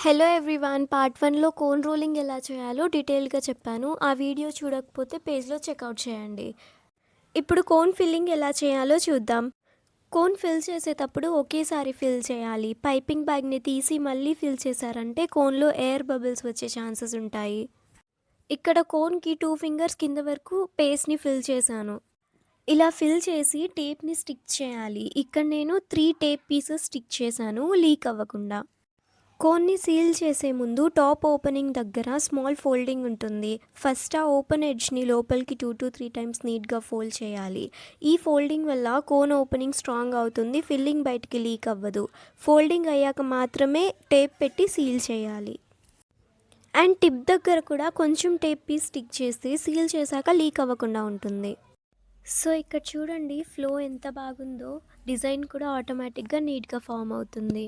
Hello everyone part 1లో cone rolling ఎలా చేయాలో డీటెయిల్గా చెప్పాను. ఆ వీడియో చూడకపోతే పేజ్లో చెక్అవుట్ చేయండి. ఇప్పుడు కోన్ ఫిల్లింగ్ ఎలా చేయాలో చూద్దాం. కోన్ ఫిల్ చేసేటప్పుడు ఒకేసారి ఫిల్ చేయాలి. పైపింగ్ బ్యాగ్ని తీసి మళ్ళీ ఫిల్ చేశారంటే కోన్లో ఎయిర్ బబుల్స్ వచ్చే ఛాన్సెస్ ఉంటాయి. ఇక్కడ కోన్కి 2 ఫింగర్స్ కింద వరకు పేస్ట్ని ఫిల్ చేశాను. ఇలా ఫిల్ చేసి టేప్ని స్టిక్ చేయాలి. ఇక్కడ నేను 3 టేప్ పీసెస్ స్టిక్ చేశాను లీక్ అవ్వకుండా. కోన్ని సీల్ చేసే ముందు టాప్ ఓపెనింగ్ దగ్గర స్మాల్ ఫోల్డింగ్ ఉంటుంది. ఫస్ట్ ఆ ఓపెన్ ఎడ్జ్ని లోపలికి 2 to 3 టైమ్స్ నీట్గా ఫోల్డ్ చేయాలి. ఈ ఫోల్డింగ్ వల్ల కోన్ ఓపెనింగ్ స్ట్రాంగ్ అవుతుంది, ఫిల్లింగ్ బయటికి లీక్ అవ్వదు. ఫోల్డింగ్ అయ్యాక మాత్రమే టేప్ పెట్టి సీల్ చేయాలి. అండ్ టిప్ దగ్గర కూడా కొంచెం టేప్ పీస్ స్టిక్ చేస్తే సీల్ చేశాక లీక్ అవ్వకుండా ఉంటుంది. సో ఇక్కడ చూడండి ఫ్లో ఎంత బాగుందో, డిజైన్ కూడా ఆటోమేటిక్గా నీట్గా ఫామ్ అవుతుంది.